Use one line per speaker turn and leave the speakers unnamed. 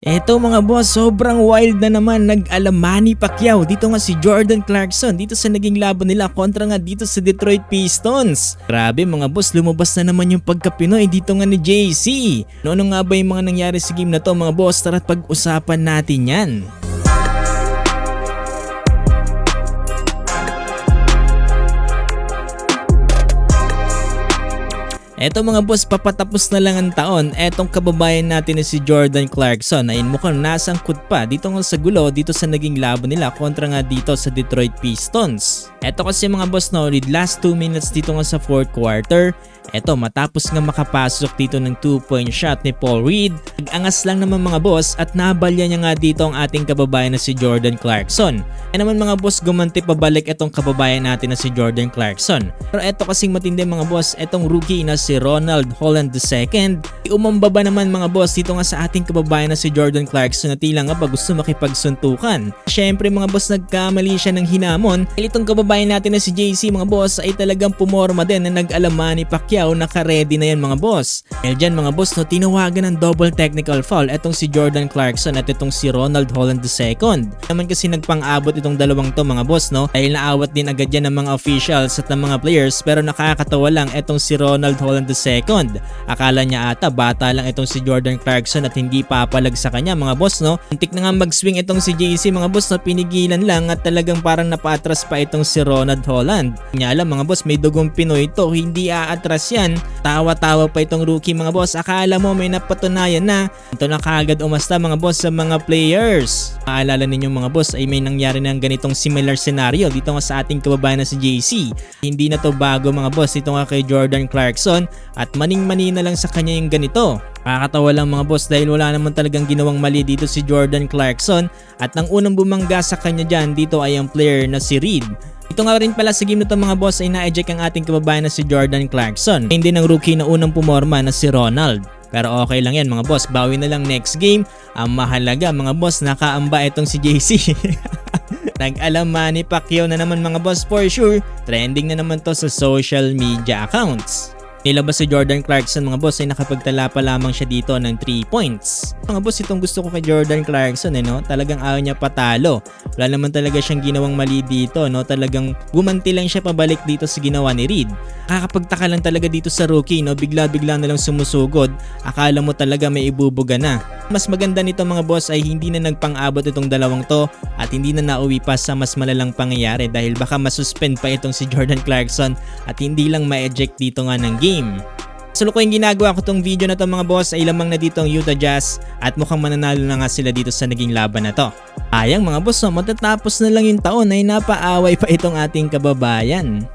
Eto mga boss, sobrang wild na naman nag-ala Manny Pacquiao. Dito nga si Jordan Clarkson dito sa naging laban nila kontra nga dito sa Detroit Pistons. Grabe mga boss, lumabas na naman yung pagka-Pinoy dito nga ni JC. Ano nga ba yung mga nangyari sa game na to mga boss? Tara't pag-usapan natin yan. Eto mga boss, papatapos na lang ang taon. Etong kababayan natin na si Jordan Clarkson ay mukhang nasangkot pa dito nga sa gulo dito sa naging laban nila kontra nga dito sa Detroit Pistons. Eto kasi mga boss no, with last 2 minutes dito nga sa 4th quarter. Eto matapos nga makapasok dito ng 2-point shot ni Paul Reed. Nag-angas lang naman mga boss at nabalya niya nga dito ang ating kababayan na si Jordan Clarkson. Kaya naman mga boss, gumanti pabalik itong kababayan natin na si Jordan Clarkson. Pero eto kasing matindi mga boss, etong rookie na si Ronald Holland II. Umambaba naman mga boss dito nga sa ating kababayan na si Jordan Clarkson na tila nga ba gusto makipagsuntukan. Syempre mga boss, nagkamali siya ng hinamon. Itong kababayan natin na si JC mga boss ay talagang pumorma din na nag-alaman ni Pacquiao, naka-ready na yan mga boss. Dahil dyan mga boss no, tinawagan ng double technical foul etong si Jordan Clarkson at itong si Ronald Holland II. Naman kasi nagpang-abot itong dalawang to mga boss no, dahil naawat din agad yan ng mga officials at ng mga players, pero nakakatawa lang etong si Ronald Holland II. Akala niya ata bata lang itong si Jordan Clarkson at hindi papalag sa kanya mga boss no. Untik na nga mag-swing itong si JC mga boss no, pinigilan lang at talagang parang napaatras pa itong si Ronald Holland. Nya alam mga boss, may dugong Pinoy to, hindi aatras yan. Tawa-tawa pa itong rookie mga boss, akala mo may napatunayan na. Ito na kagad umasta mga boss sa mga players. Maalala ninyo mga boss ay may nangyari ng ganitong similar scenario dito nga sa ating kababayan na si JC. Hindi na to bago mga boss dito nga kay Jordan Clarkson at maning-mani na lang sa kanya yung ganito. Nakakatawa lang mga boss dahil wala naman talagang ginawang mali dito si Jordan Clarkson at ang unang bumangga sa kanya dyan dito ay ang player na si Reed. Ito nga rin pala sa game na to mga boss ay na-eject ang ating kababayan na si Jordan Clarkson. Hindi ng rookie na unang pumorma na si Ronald. Pero okay lang yan mga boss, bawi na lang next game. Ang mahalaga mga boss, nakaamba itong si JC. Nag-alam Manny Pacquiao na naman mga boss for sure. Trending na naman to sa social media accounts. Nilabas si Jordan Clarkson mga boss ay nakapagtala pa lamang siya dito ng 3 points. Mga boss, itong gusto ko kay Jordan Clarkson no, talagang ayaw niya patalo. Wala naman talaga siyang ginawang mali dito no, talagang gumanti lang siya pabalik dito sa ginawa ni Reed. Kakapagtaka lang talaga dito sa rookie no, bigla-bigla na lang sumusugod. Akala mo talaga may ibubuga na. Mas maganda nito mga boss ay hindi na nagpang-abot itong dalawang to at hindi na nauwi pa sa mas malalang pangyayari dahil baka masuspend pa itong si Jordan Clarkson at hindi lang ma-eject dito nga ng game. So yung ginagawa ko tong video na to mga boss ay lamang na dito ang Utah Jazz at mukhang mananalo na nga sila dito sa naging laban na to. Ayang mga boss, matatapos na lang yung taon ay napaaway pa itong ating kababayan.